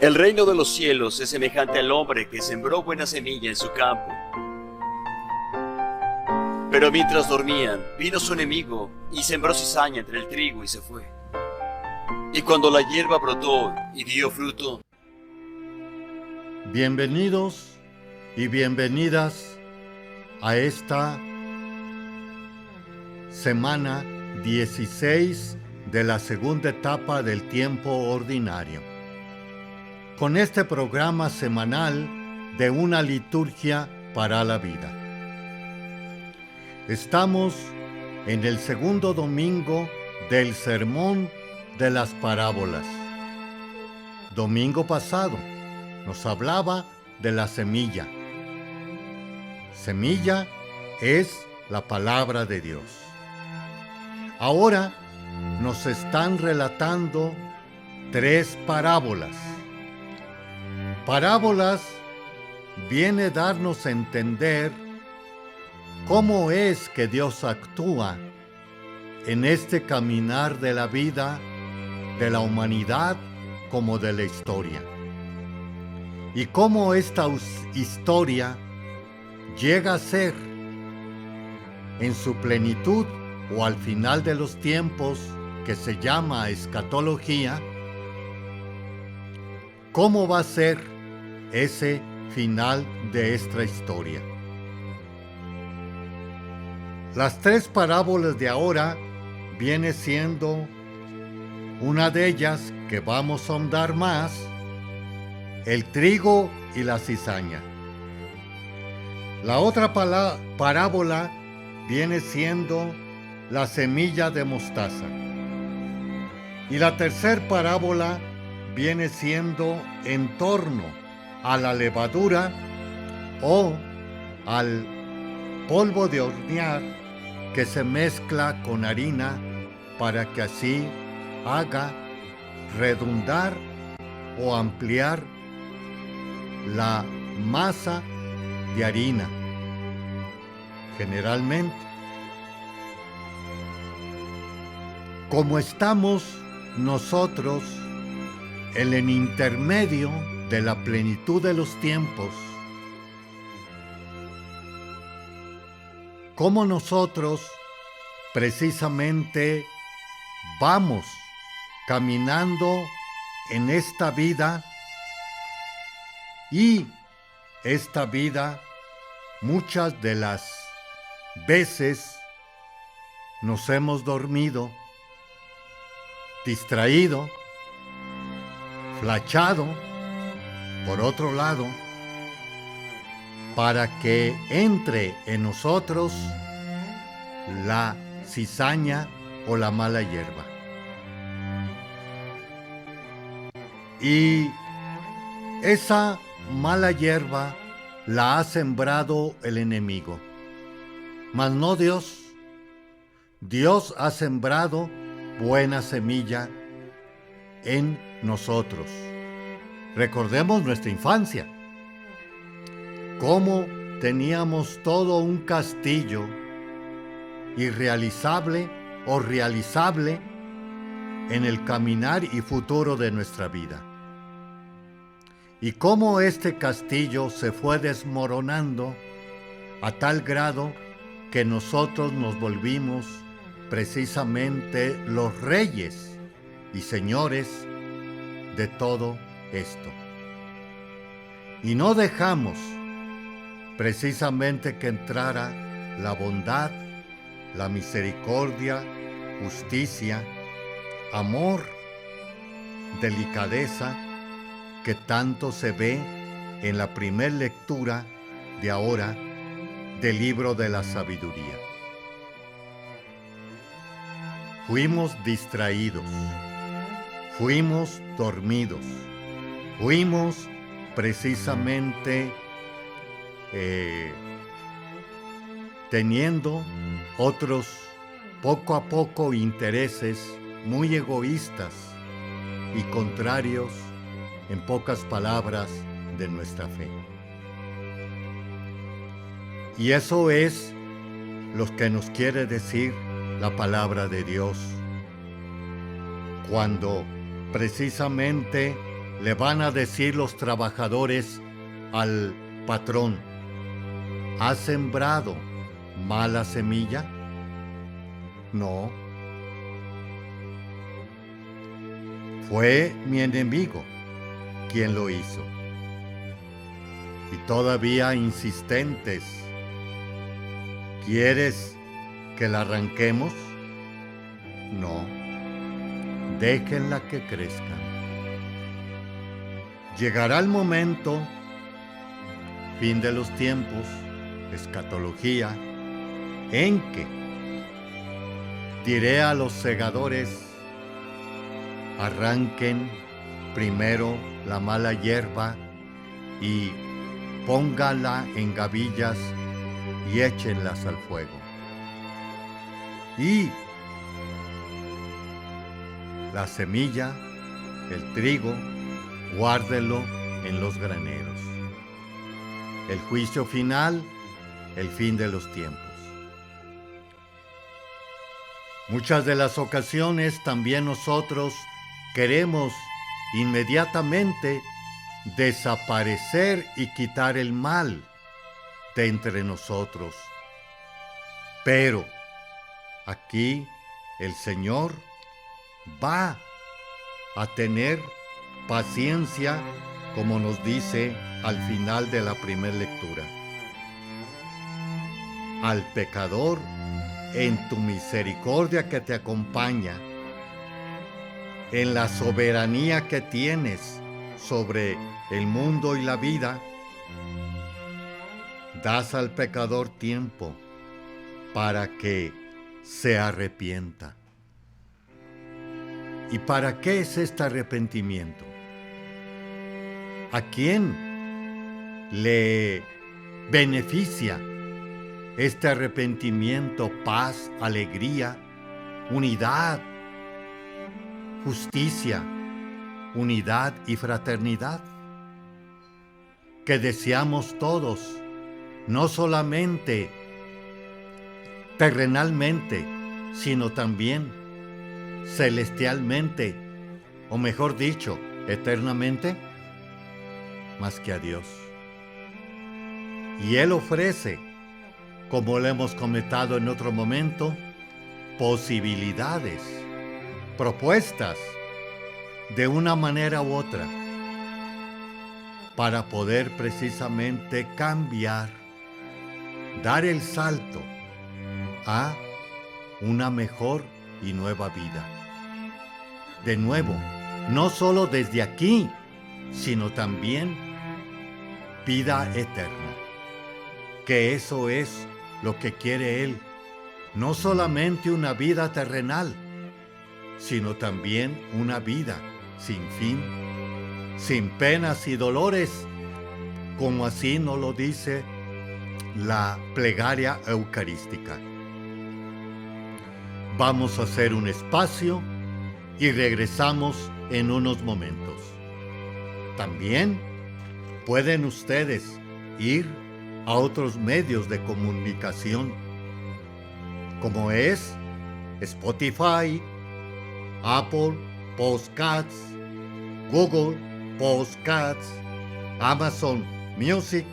El reino de los cielos es semejante al hombre que sembró buena semilla en su campo. Pero mientras dormían, vino su enemigo y sembró cizaña entre el trigo y se fue. Y cuando la hierba brotó y dio fruto, bienvenidos y bienvenidas a esta semana 16 de la segunda etapa del tiempo ordinario. Con este programa semanal de una liturgia para la vida. Estamos en el segundo domingo del Sermón de las Parábolas. Domingo pasado nos hablaba de la semilla. Semilla es la palabra de Dios. Ahora nos están relatando 3 parábolas. Parábolas viene a darnos a entender cómo es que Dios actúa en este caminar de la vida, de la humanidad como de la historia. Y cómo esta historia llega a ser en su plenitud o al final de los tiempos, que se llama escatología, cómo va a ser ese final de esta historia. Las 3 parábolas de ahora viene siendo una de ellas que vamos a ahondar más, el trigo y la cizaña. La otra parábola viene siendo la semilla de mostaza. Y la tercera parábola viene siendo en torno a la levadura o al polvo de hornear que se mezcla con harina para que así haga redundar o ampliar la masa de harina. Generalmente, como estamos nosotros en el intermedio de la plenitud de los tiempos, como nosotros precisamente vamos caminando en esta vida, y esta vida muchas de las veces nos hemos dormido, distraído, flachado, por otro lado, para que entre en nosotros la cizaña o la mala hierba. Y esa mala hierba la ha sembrado el enemigo, mas no Dios. Dios ha sembrado buena semilla en nosotros. Recordemos nuestra infancia, cómo teníamos todo un castillo irrealizable o realizable en el caminar y futuro de nuestra vida. Y cómo este castillo se fue desmoronando a tal grado que nosotros nos volvimos precisamente los reyes y señores de todo esto. Y no dejamos precisamente que entrara la bondad, la misericordia, justicia, amor, delicadeza, que tanto se ve en la primera lectura de ahora del libro de la sabiduría. Fuimos distraídos, fuimos dormidos, fuimos precisamente teniendo otros poco a poco intereses muy egoístas y contrarios, en pocas palabras, de nuestra fe. Y eso es lo que nos quiere decir la palabra de Dios, cuando precisamente le van a decir los trabajadores al patrón: ¿has sembrado mala semilla? No. Fue mi enemigo quien lo hizo. Y todavía insistentes: ¿quieres que la arranquemos? No. Déjenla que crezca. Llegará el momento, fin de los tiempos, escatología, en que diré a los segadores: arranquen primero la mala hierba y pónganla en gavillas y échenlas al fuego. Y la semilla, el trigo, guárdenlo en los graneros. El juicio final, el fin de los tiempos. Muchas de las ocasiones también nosotros queremos inmediatamente desaparecer y quitar el mal de entre nosotros. Pero aquí el Señor va a tener paciencia, como nos dice al final de la primera lectura. Al pecador, en tu misericordia que te acompaña, en la soberanía que tienes sobre el mundo y la vida, das al pecador tiempo para que se arrepienta. ¿Y para qué es este arrepentimiento? ¿A quién le beneficia este arrepentimiento? Paz, alegría, unidad, justicia, unidad y fraternidad, que deseamos todos, no solamente terrenalmente, sino también celestialmente, o mejor dicho, eternamente, más que a Dios. Y Él ofrece, como lo hemos comentado en otro momento, posibilidades, propuestas, de una manera u otra, para poder precisamente cambiar, dar el salto a una mejor y nueva vida. De nuevo, no solo desde aquí, sino también vida eterna, que eso es lo que quiere Él, no solamente una vida terrenal, sino también una vida sin fin, sin penas y dolores, como así nos lo dice la plegaria eucarística. Vamos a hacer un espacio y regresamos en unos momentos. También pueden ustedes ir a otros medios de comunicación, como es Spotify, Apple Podcasts, Google Podcasts, Amazon Music,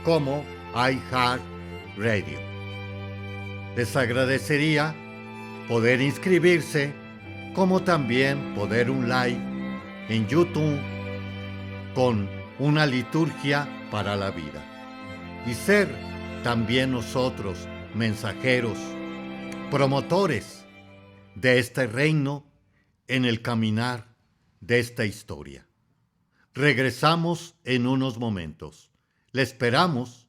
como iHeartRadio. Les agradecería poder inscribirse, como también poner un like en YouTube con una liturgia para la vida, y ser también nosotros mensajeros, promotores de este reino en el caminar de esta historia. Regresamos en unos momentos. Le esperamos.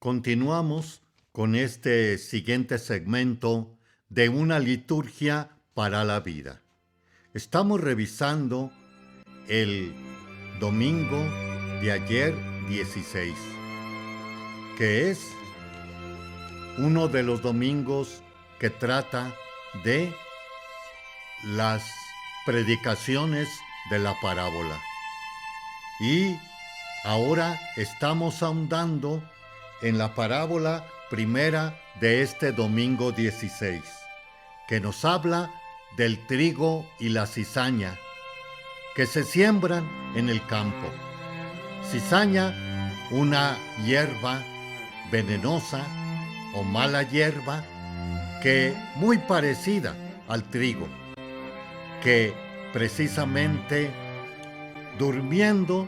Continuamos con este siguiente segmento de una liturgia para la vida. Estamos revisando el domingo de ayer 16, que es uno de los domingos que trata de las predicaciones de la parábola. Y ahora estamos ahondando en la parábola primera de este domingo 16, que nos habla del trigo y la cizaña, que se siembran en el campo. Cizaña, una hierba venenosa o mala hierba, que muy parecida al trigo, que precisamente durmiendo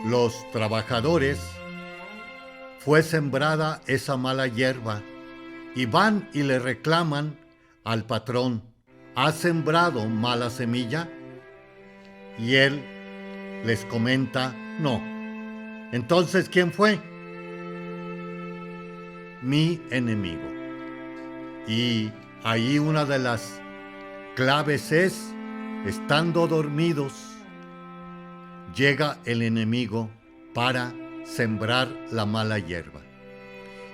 los trabajadores fue sembrada esa mala hierba y van y le reclaman al patrón: ¿ha sembrado mala semilla? Y él les comenta: no. Entonces, ¿quién fue? Mi enemigo. Y ahí una de las claves es: estando dormidos, llega el enemigo para sembrar la mala hierba.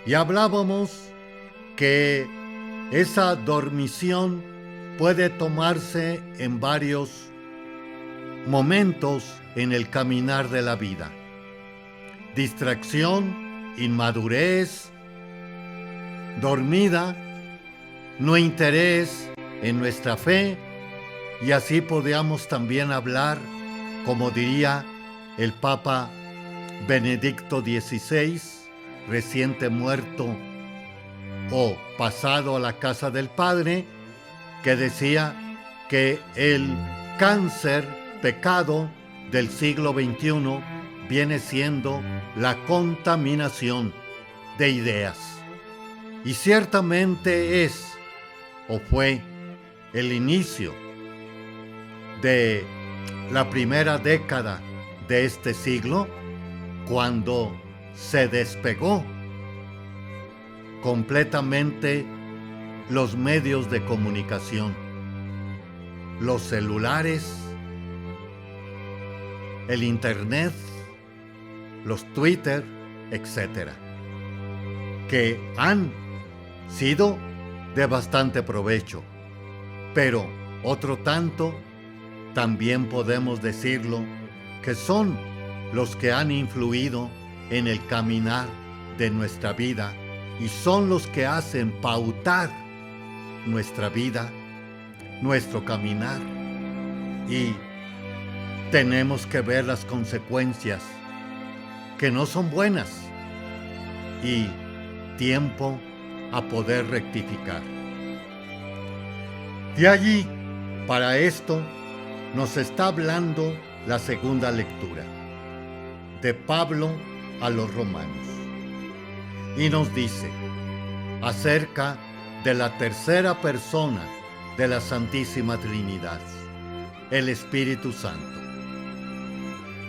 Y hablábamos que esa dormición puede tomarse en varios momentos en el caminar de la vida. Distracción, inmadurez, dormida, no interés en nuestra fe, y así podríamos también hablar, como diría el Papa Benedicto XVI, reciente muerto o pasado a la casa del Padre, que decía que el cáncer, pecado del siglo XXI viene siendo la contaminación de ideas. Y ciertamente es, o fue, el inicio de la primera década de este siglo, cuando se despegó completamente los medios de comunicación, los celulares, el internet, los Twitter, etcétera, que han sido de bastante provecho, pero otro tanto también podemos decirlo que son los que han influido en el caminar de nuestra vida y son los que hacen pautar nuestra vida, nuestro caminar, y tenemos que ver las consecuencias, que no son buenas, y tiempo a poder rectificar. De allí, para esto, nos está hablando la segunda lectura de Pablo a los Romanos, y nos dice acerca de la tercera persona de la Santísima Trinidad, el Espíritu Santo.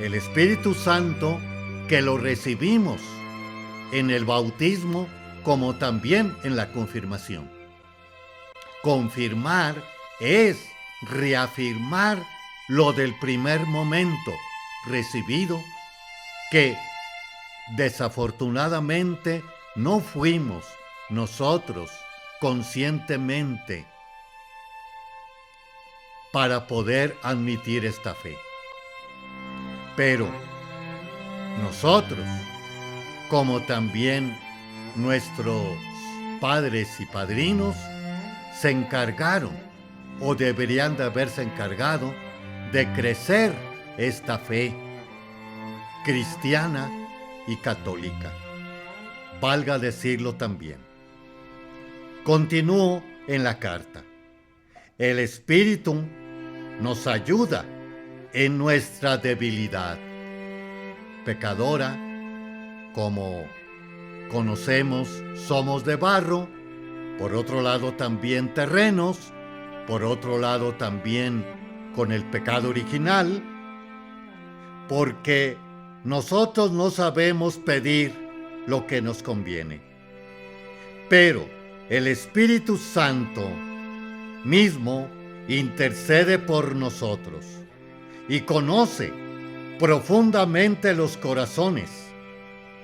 El Espíritu Santo que lo recibimos en el bautismo como también en la confirmación. Confirmar es reafirmar lo del primer momento recibido, que desafortunadamente no fuimos nosotros conscientemente para poder admitir esta fe. Pero nosotros, como también nuestros padres y padrinos, se encargaron, o deberían de haberse encargado, de crecer esta fe cristiana y católica, valga decirlo también. Continúo en la carta. El Espíritu nos ayuda en nuestra debilidad pecadora. Como conocemos, somos de barro, por otro lado también terrenos, por otro lado también con el pecado original, porque nosotros no sabemos pedir lo que nos conviene. Pero el Espíritu Santo mismo intercede por nosotros y conoce profundamente los corazones.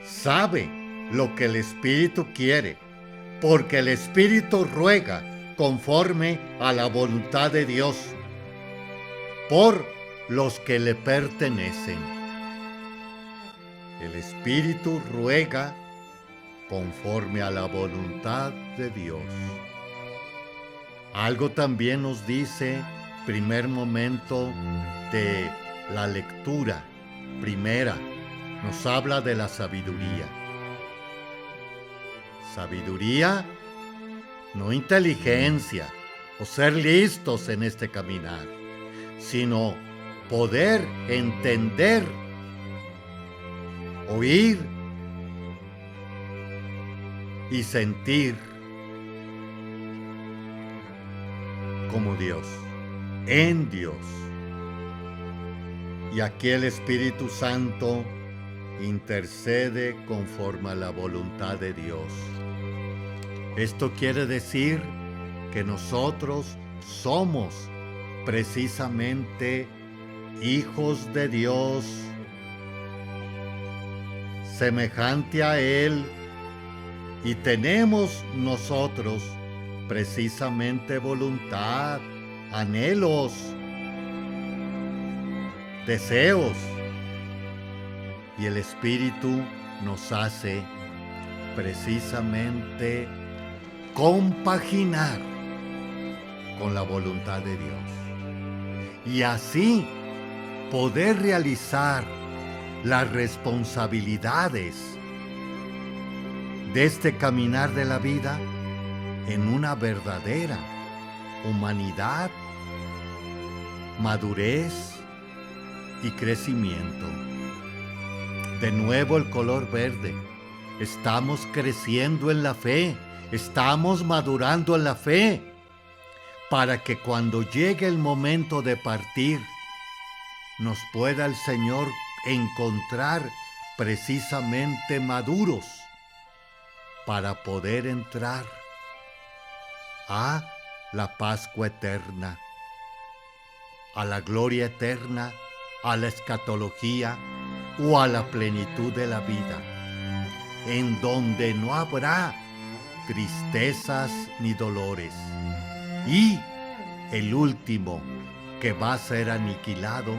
Sabe lo que el Espíritu quiere, porque el Espíritu ruega conforme a la voluntad de Dios por los que le pertenecen. El Espíritu ruega conforme a la voluntad de Dios. Algo también nos dice primer momento de la lectura primera. Nos habla de la sabiduría. Sabiduría, no inteligencia o ser listos en este caminar, sino poder entender, oír y sentir como Dios, en Dios. Y aquí el Espíritu Santo intercede conforme a la voluntad de Dios. Esto quiere decir que nosotros somos precisamente hijos de Dios, semejante a Él, y tenemos nosotros precisamente voluntad, anhelos, deseos, y el Espíritu nos hace precisamente compaginar con la voluntad de Dios y así poder realizar las responsabilidades de este caminar de la vida en una verdadera humanidad, madurez y crecimiento. De nuevo el color verde. Estamos creciendo en la fe, estamos madurando en la fe, para que cuando llegue el momento de partir, nos pueda el Señor encontrar precisamente maduros para poder entrar a la Pascua eterna, a la gloria eterna, a la escatología o a la plenitud de la vida, en donde no habrá tristezas ni dolores. Y el último que va a ser aniquilado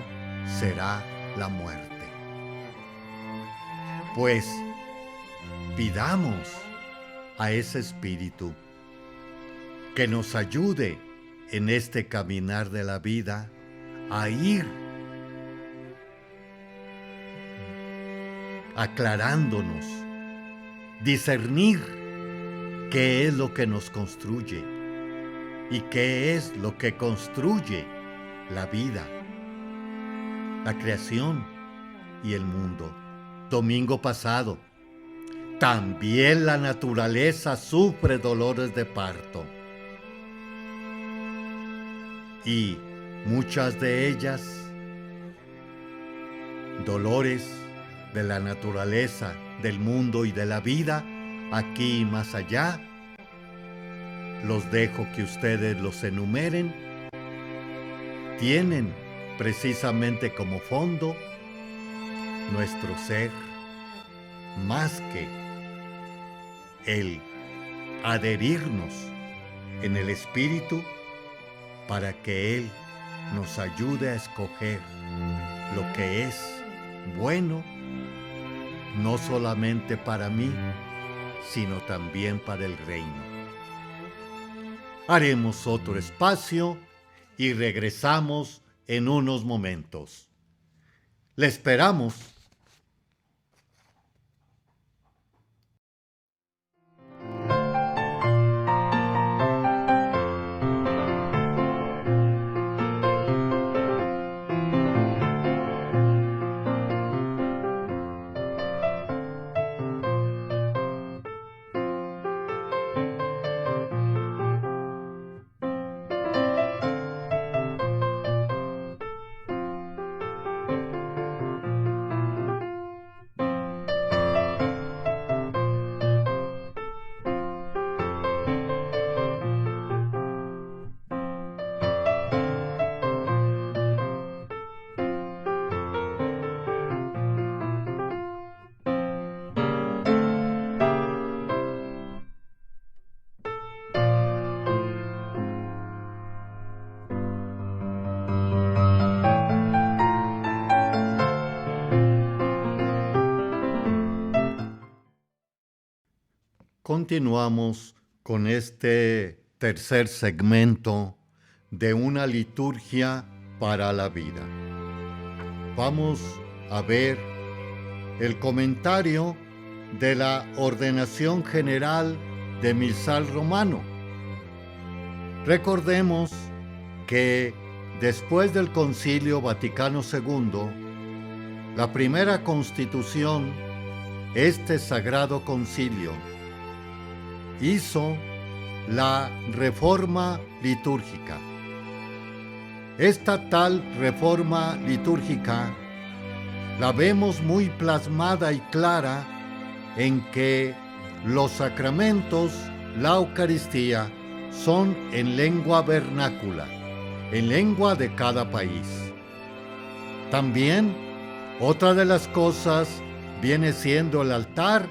será la muerte. Pues pidamos a ese Espíritu que nos ayude en este caminar de la vida a ir aclarándonos, discernir qué es lo que nos construye y qué es lo que construye la vida, la creación y el mundo. Domingo pasado, también la naturaleza sufre dolores de parto. Y muchas de ellas, dolores de la naturaleza, del mundo y de la vida, aquí y más allá, los dejo que ustedes los enumeren. Tienen precisamente como fondo nuestro ser, más que el adherirnos en el Espíritu para que Él nos ayude a escoger lo que es bueno, no solamente para mí, sino también para el reino. Haremos otro espacio y regresamos en unos momentos. Le esperamos. Continuamos con este tercer segmento de una liturgia para la vida. Vamos a ver el comentario de la ordenación general de Misal Romano. Recordemos que después del Concilio Vaticano II, la primera constitución, este Sagrado Concilio, hizo la reforma litúrgica. Esta tal reforma litúrgica la vemos muy plasmada y clara en que los sacramentos, la Eucaristía, son en lengua vernácula, en lengua de cada país. También, otra de las cosas viene siendo el altar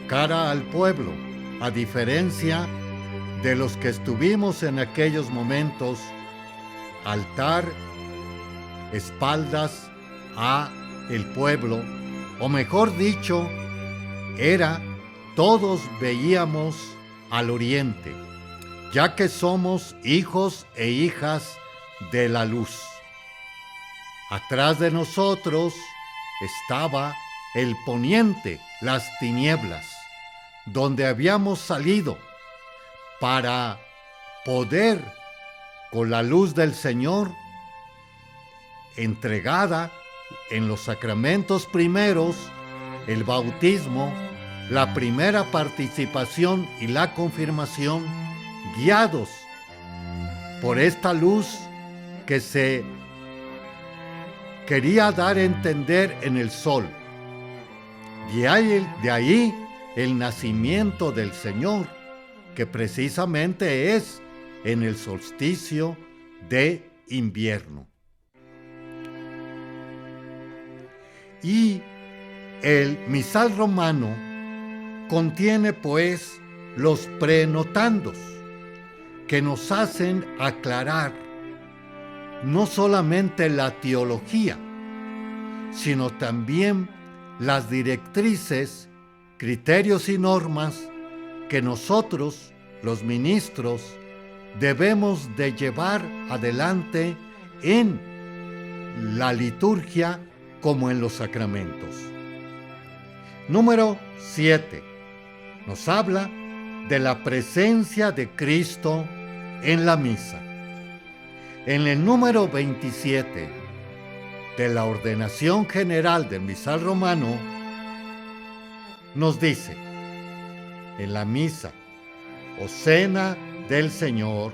cara al pueblo, a diferencia de los que estuvimos en aquellos momentos, altar, espaldas a el pueblo, o mejor dicho, todos veíamos al oriente, ya que somos hijos e hijas de la luz. Atrás de nosotros estaba el poniente, las tinieblas, donde habíamos salido para poder, con la luz del Señor, entregada en los sacramentos primeros, el bautismo, la primera participación y la confirmación, guiados por esta luz que se quería dar a entender en el sol. De ahí el nacimiento del Señor, que precisamente es en el solsticio de invierno. Y el misal romano contiene pues los prenotandos, que nos hacen aclarar no solamente la teología, sino también las directrices, criterios y normas que nosotros, los ministros, debemos de llevar adelante en la liturgia como en los sacramentos. Número 7. Nos habla de la presencia de Cristo en la misa. En el número 27 de la ordenación general del misal romano, nos dice: en la misa o cena del Señor,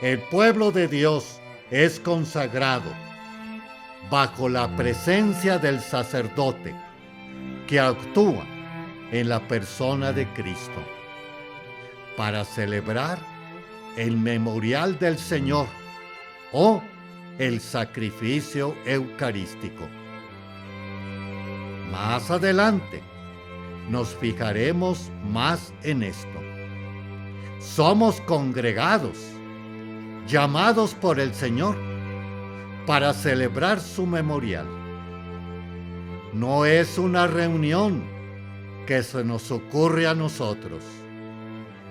el pueblo de Dios es consagrado bajo la presencia del sacerdote, que actúa en la persona de Cristo, para celebrar el memorial del Señor o el sacrificio eucarístico. Más adelante nos fijaremos más en esto. Somos congregados, llamados por el Señor para celebrar su memorial. No es una reunión que se nos ocurre a nosotros.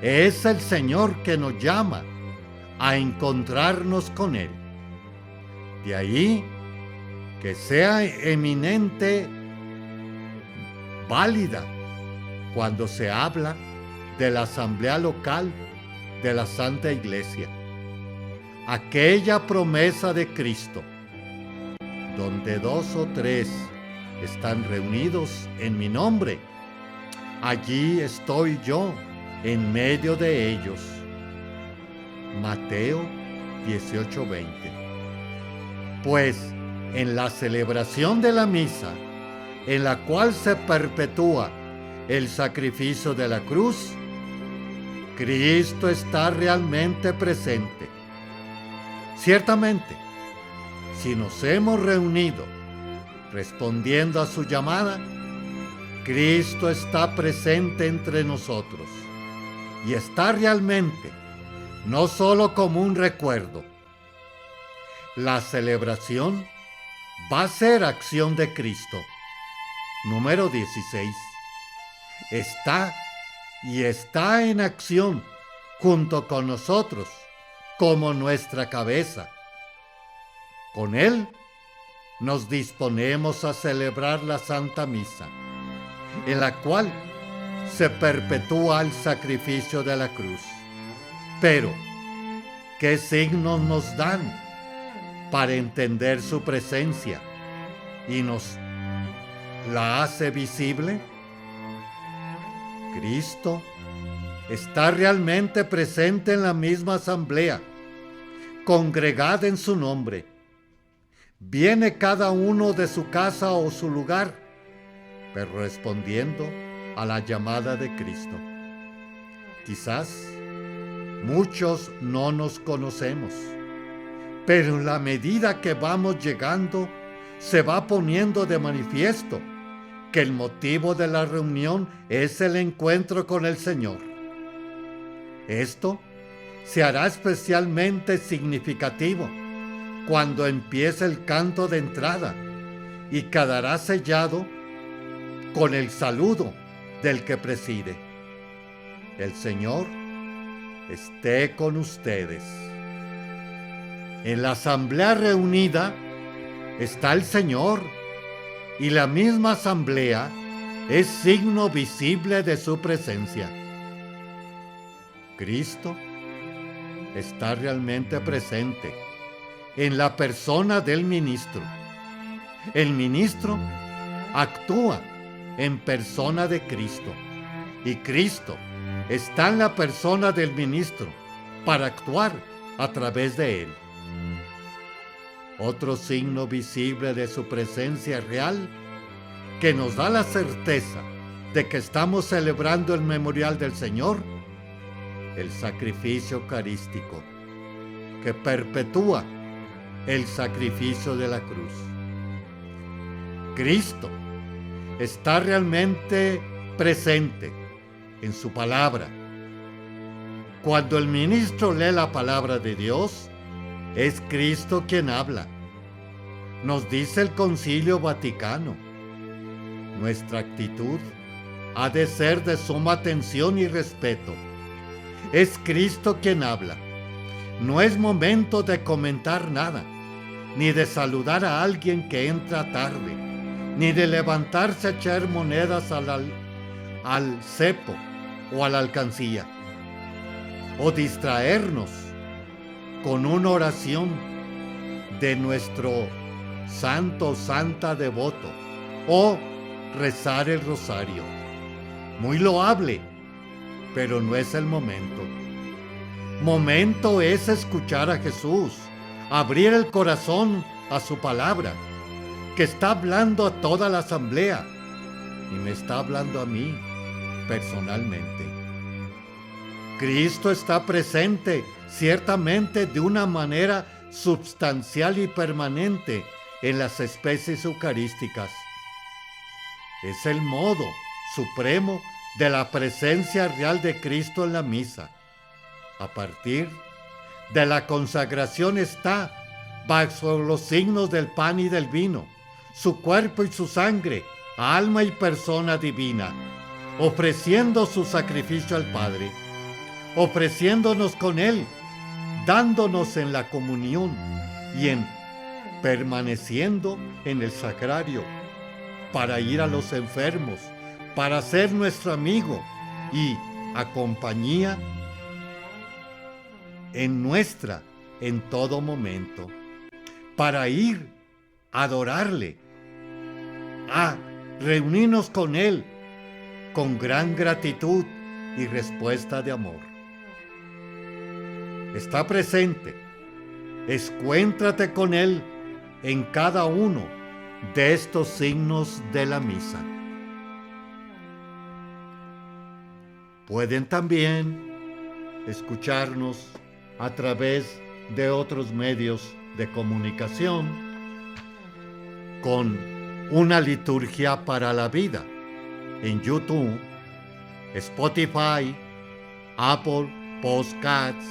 Es el Señor que nos llama a encontrarnos con Él. De ahí que sea eminente, válida, cuando se habla de la asamblea local de la Santa Iglesia. Aquella promesa de Cristo, donde 2 o 3 están reunidos en mi nombre, allí estoy yo en medio de ellos. Mateo 18:20. Pues en la celebración de la misa, en la cual se perpetúa el sacrificio de la cruz, Cristo está realmente presente. Ciertamente, si nos hemos reunido respondiendo a su llamada, Cristo está presente entre nosotros y está realmente, no solo como un recuerdo. La celebración va a ser acción de Cristo. Número 16. Está y está en acción junto con nosotros como nuestra cabeza. Con Él nos disponemos a celebrar la Santa Misa, en la cual se perpetúa el sacrificio de la cruz. Pero, ¿qué signos nos dan para entender su presencia y nos la hace visible? Cristo está realmente presente en la misma asamblea, congregada en su nombre. Viene cada uno de su casa o su lugar, pero respondiendo a la llamada de Cristo. Quizás muchos no nos conocemos, pero en la medida que vamos llegando, se va poniendo de manifiesto que el motivo de la reunión es el encuentro con el Señor. Esto se hará especialmente significativo cuando empiece el canto de entrada y quedará sellado con el saludo del que preside. El Señor esté con ustedes. En la asamblea reunida está el Señor, y la misma asamblea es signo visible de su presencia. Cristo está realmente presente en la persona del ministro. El ministro actúa en persona de Cristo, y Cristo está en la persona del ministro para actuar a través de él. Otro signo visible de su presencia real que nos da la certeza de que estamos celebrando el memorial del Señor, el sacrificio eucarístico, que perpetúa el sacrificio de la cruz. Cristo está realmente presente en su palabra. Cuando el ministro lee la palabra de Dios, es Cristo quien habla. Nos dice el Concilio Vaticano. Nuestra actitud ha de ser de suma atención y respeto. Es Cristo quien habla. No es momento de comentar nada, ni de saludar a alguien que entra tarde, ni de levantarse a echar monedas al cepo o a la alcancía, o distraernos con una oración de nuestro santo o santa devoto, o rezar el rosario. Muy loable, pero no es el momento. Momento es escuchar a Jesús, abrir el corazón a su palabra, que está hablando a toda la asamblea y me está hablando a mí personalmente. Cristo está presente ciertamente de una manera substancial y permanente en las especies eucarísticas. Es el modo supremo de la presencia real de Cristo en la misa. A partir de la consagración está, bajo los signos del pan y del vino, su cuerpo y su sangre, alma y persona divina, ofreciendo su sacrificio al Padre, ofreciéndonos con Él, dándonos en la comunión y permaneciendo en el sagrario, para ir a los enfermos, para ser nuestro amigo y compañía en todo momento, para ir a adorarle, a reunirnos con Él con gran gratitud y respuesta de amor. Está presente. Encuéntrate con Él en cada uno de estos signos de la misa. Pueden también escucharnos a través de otros medios de comunicación con una liturgia para la vida en YouTube, Spotify, Apple Podcasts,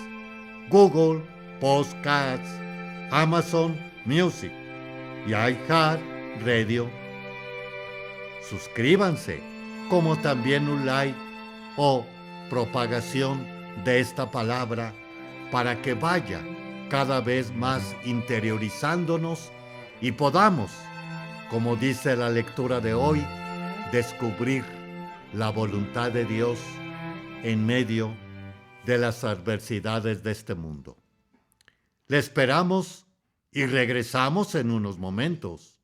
Google Podcasts, Amazon Music y iHeartRadio. Suscríbanse, como también un like o propagación de esta palabra para que vaya cada vez más interiorizándonos y podamos, como dice la lectura de hoy, descubrir la voluntad de Dios en medio de las adversidades de este mundo. Le esperamos y regresamos en unos momentos.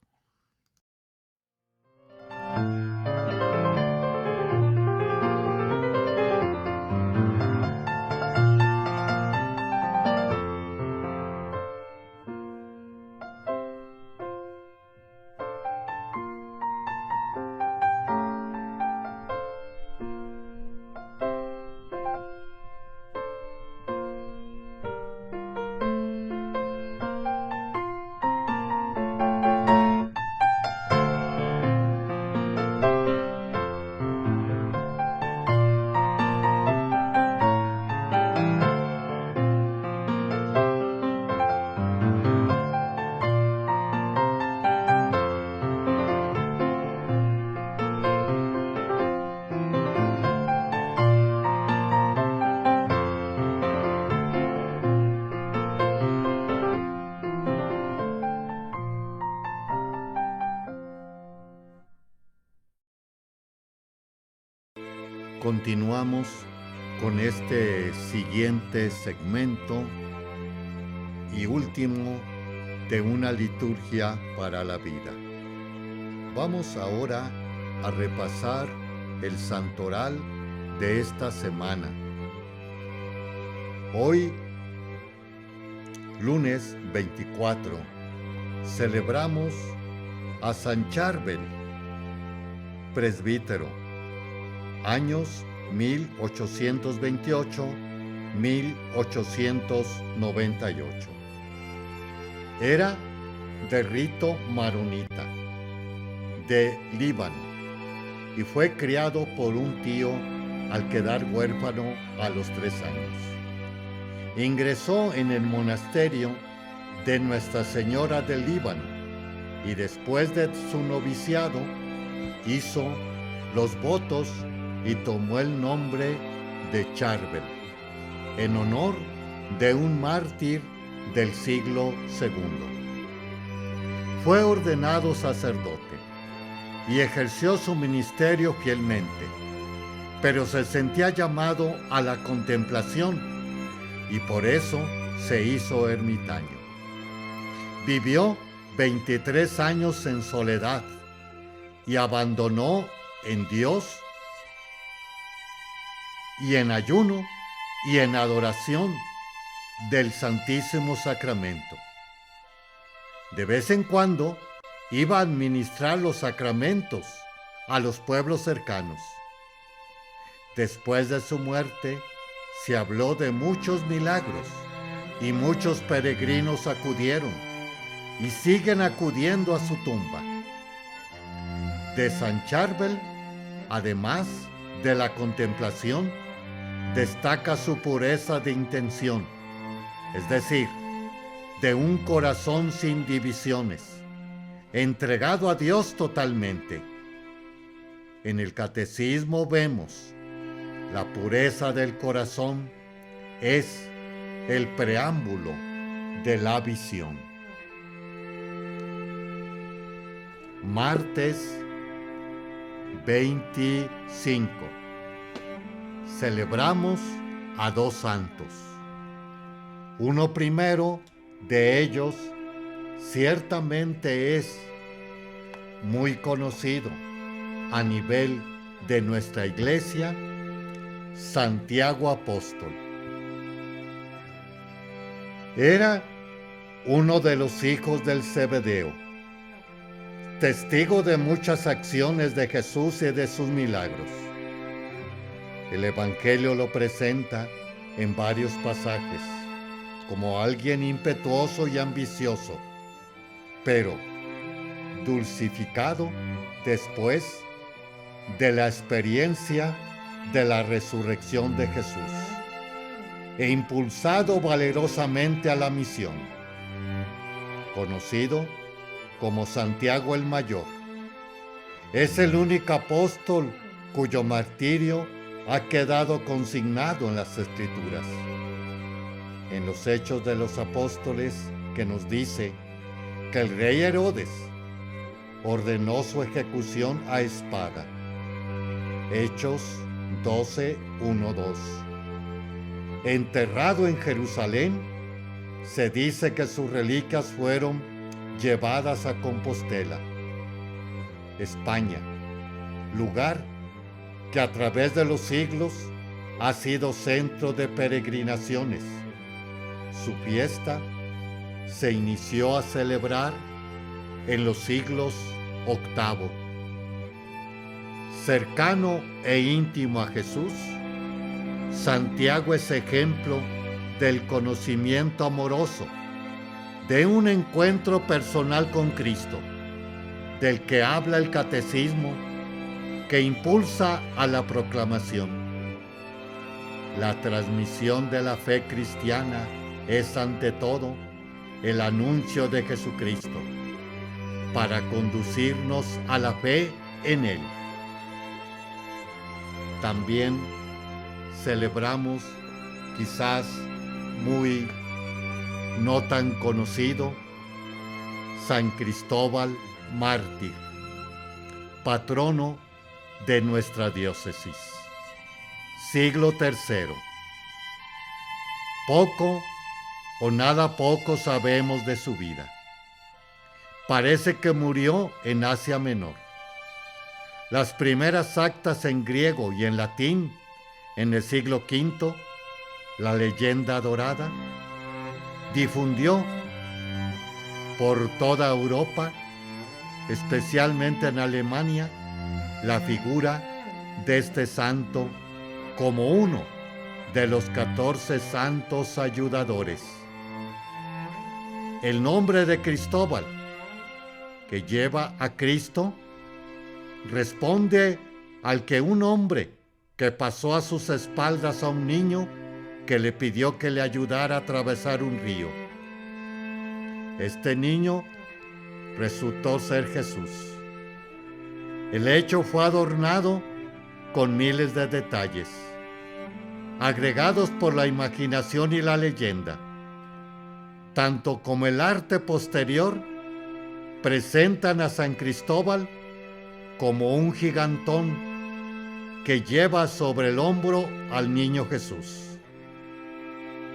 Continuamos con este siguiente segmento y último de una liturgia para la vida. Vamos ahora a repasar el santoral de esta semana. Hoy, lunes 24, celebramos a San Charbel, presbítero, años 1828-1898. Era de rito maronita, de Líbano, y fue criado por un tío al quedar huérfano a los 3 años. Ingresó en el monasterio de Nuestra Señora del Líbano y después de su noviciado hizo los votos y tomó el nombre de Charbel, en honor de un mártir del siglo II. Fue ordenado sacerdote y ejerció su ministerio fielmente, pero se sentía llamado a la contemplación y por eso se hizo ermitaño. Vivió 23 años en soledad y abandonó en Dios y en ayuno y en adoración del Santísimo Sacramento. De vez en cuando iba a administrar los sacramentos a los pueblos cercanos. Después de su muerte, se habló de muchos milagros y muchos peregrinos acudieron y siguen acudiendo a su tumba. De San Charbel, además de la contemplación, destaca su pureza de intención, es decir, de un corazón sin divisiones, entregado a Dios totalmente. En el catecismo vemos, la pureza del corazón es el preámbulo de la visión. Martes 25. Celebramos a 2 santos. Uno primero de ellos ciertamente es muy conocido a nivel de nuestra iglesia, Santiago Apóstol. Era uno de los hijos del Zebedeo, testigo de muchas acciones de Jesús y de sus milagros. El Evangelio lo presenta en varios pasajes como alguien impetuoso y ambicioso, pero dulcificado después de la experiencia de la resurrección de Jesús e impulsado valerosamente a la misión, conocido como Santiago el Mayor. Es el único apóstol cuyo martirio ha quedado consignado en las Escrituras. En los Hechos de los Apóstoles, que nos dice que el rey Herodes ordenó su ejecución a espada. Hechos 12:1-2. Enterrado en Jerusalén, se dice que sus reliquias fueron llevadas a Compostela, España, lugar que a través de los siglos ha sido centro de peregrinaciones. Su fiesta se inició a celebrar en los siglos VIII. Cercano e íntimo a Jesús, Santiago es ejemplo del conocimiento amoroso, de un encuentro personal con Cristo, del que habla el catecismo, que impulsa a la proclamación. La transmisión de la fe cristiana es ante todo el anuncio de Jesucristo, para conducirnos a la fe en Él. También celebramos, quizás muy no tan conocido, San Cristóbal Mártir, patrono de nuestra diócesis. Siglo III. Poco o nada poco sabemos de su vida. Parece que murió en Asia Menor. Las primeras actas en griego y en latín en el siglo V, la leyenda dorada, difundió por toda Europa, especialmente en Alemania, la figura de este santo como uno de los 14 santos ayudadores. El nombre de Cristóbal, que lleva a Cristo, responde al que un hombre que pasó a sus espaldas a un niño que le pidió que le ayudara a atravesar un río. Este niño resultó ser Jesús. El hecho fue adornado con miles de detalles, agregados por la imaginación y la leyenda, tanto como el arte posterior presentan a San Cristóbal como un gigantón que lleva sobre el hombro al niño Jesús.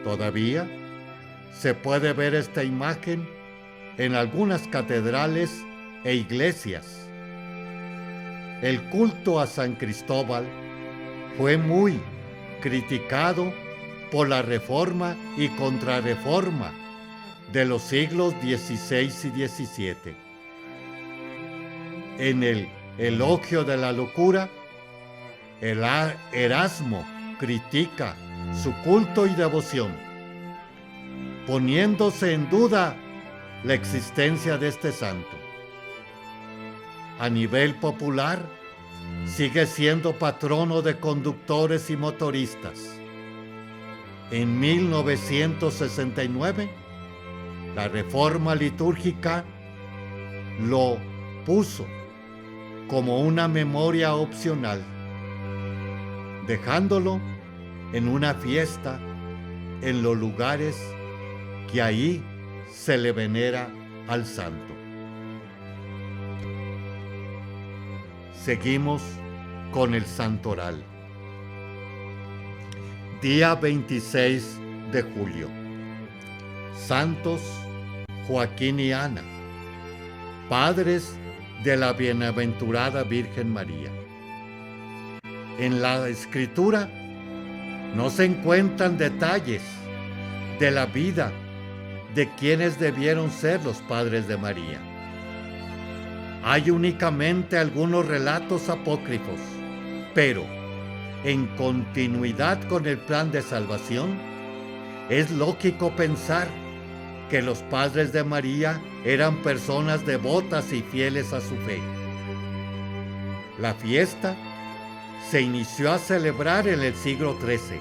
Todavía se puede ver esta imagen en algunas catedrales e iglesias. El culto a San Cristóbal fue muy criticado por la Reforma y Contrarreforma de los siglos XVI y XVII. En el Elogio de la Locura, Erasmo critica su culto y devoción, poniéndose en duda la existencia de este santo. A nivel popular, sigue siendo patrono de conductores y motoristas. En 1969, la reforma litúrgica lo puso como una memoria opcional, dejándolo en una fiesta en los lugares que ahí se le venera al santo. Seguimos con el santoral. Día 26 de julio. Santos Joaquín y Ana, padres de la bienaventurada Virgen María. En la Escritura no se encuentran detalles de la vida de quienes debieron ser los padres de María. Hay únicamente algunos relatos apócrifos, pero en continuidad con el plan de salvación, es lógico pensar que los padres de María eran personas devotas y fieles a su fe. La fiesta se inició a celebrar en el siglo XIII,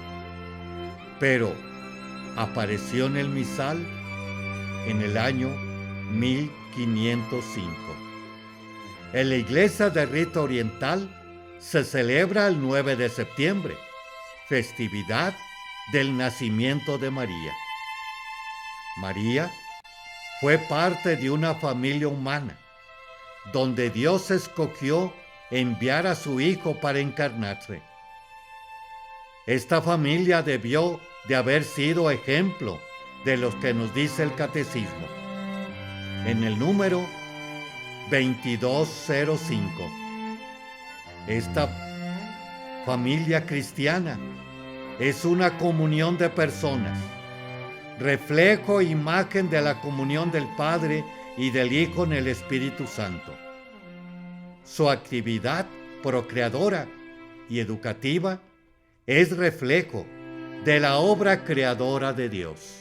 pero apareció en el misal en el año 1505. En la iglesia de rito oriental se celebra el 9 de septiembre, festividad del nacimiento de María. María fue parte de una familia humana, donde Dios escogió enviar a su Hijo para encarnarse. Esta familia debió de haber sido ejemplo de los que nos dice el Catecismo. En el número 2205, esta familia cristiana es una comunión de personas, reflejo e imagen de la comunión del Padre y del Hijo en el Espíritu Santo. Su actividad procreadora y educativa es reflejo de la obra creadora de Dios.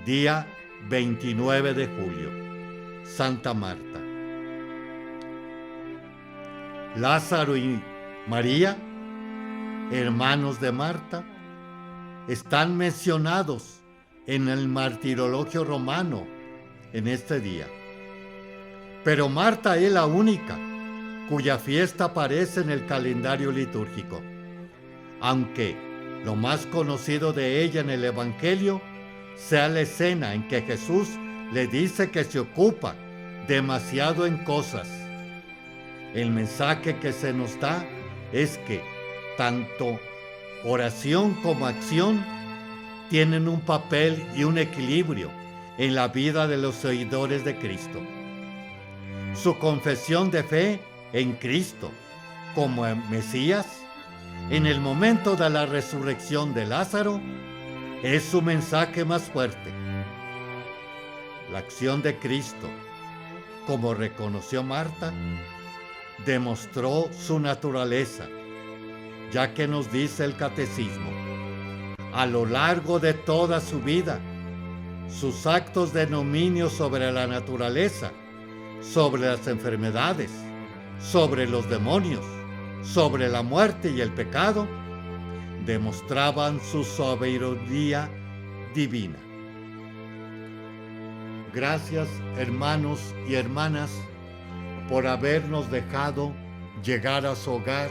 Día 29 de julio, Santa Marta. Lázaro y María, hermanos de Marta, están mencionados en el martirologio romano en este día. Pero Marta es la única cuya fiesta aparece en el calendario litúrgico, aunque lo más conocido de ella en el Evangelio sea la escena en que Jesús le dice que se ocupa demasiado en cosas. El mensaje que se nos da es que tanto oración como acción tienen un papel y un equilibrio en la vida de los seguidores de Cristo. Su confesión de fe en Cristo como Mesías, en el momento de la resurrección de Lázaro, es su mensaje más fuerte. La acción de Cristo, como reconoció Marta, demostró su naturaleza, ya que nos dice el Catecismo, a lo largo de toda su vida, sus actos de dominio sobre la naturaleza, sobre las enfermedades, sobre los demonios, sobre la muerte y el pecado, demostraban su soberanía divina. Gracias, hermanos y hermanas, por habernos dejado llegar a su hogar,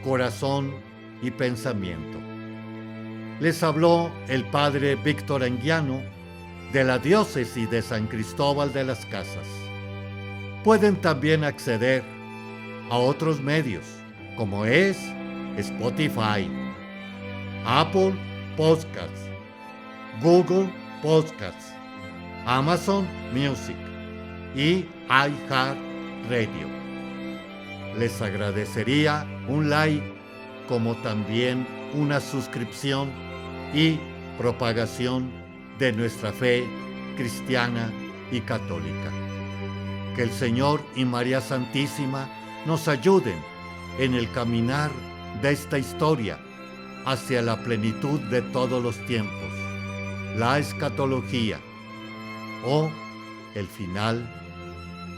corazón y pensamiento. Les habló el Padre Víctor Anguiano de la Diócesis de San Cristóbal de las Casas. Pueden también acceder a otros medios, como es Spotify, Apple Podcasts, Google Podcasts, Amazon Music y iHeartRadio. Les agradecería un like, como también una suscripción y propagación de nuestra fe cristiana y católica. Que el Señor y María Santísima nos ayuden en el caminar de esta historia hacia la plenitud de todos los tiempos, la escatología o el final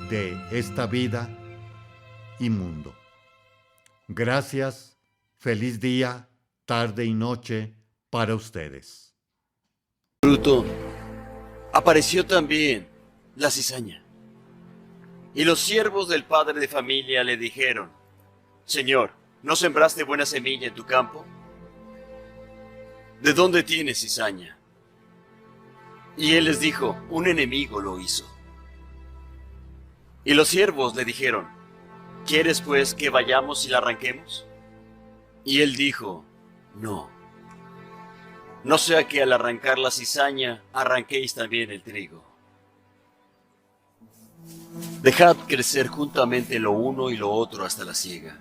de esta vida y mundo. Gracias, feliz día, tarde y noche para ustedes. Fruto, apareció también la cizaña. Y los siervos del padre de familia le dijeron: Señor, ¿no sembraste buena semilla en tu campo? ¿De dónde tienes cizaña? Y él les dijo: un enemigo lo hizo. Y los siervos le dijeron: ¿quieres pues que vayamos y la arranquemos? Y él dijo: no. No sea que al arrancar la cizaña arranquéis también el trigo. Dejad crecer juntamente lo uno y lo otro hasta la siega.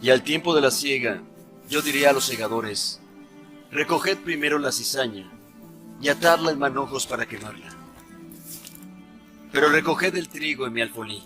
Y al tiempo de la siega, yo diré a los segadores: recoged primero la cizaña y atadla en manojos para quemarla. Pero recoged el trigo en mi alfolí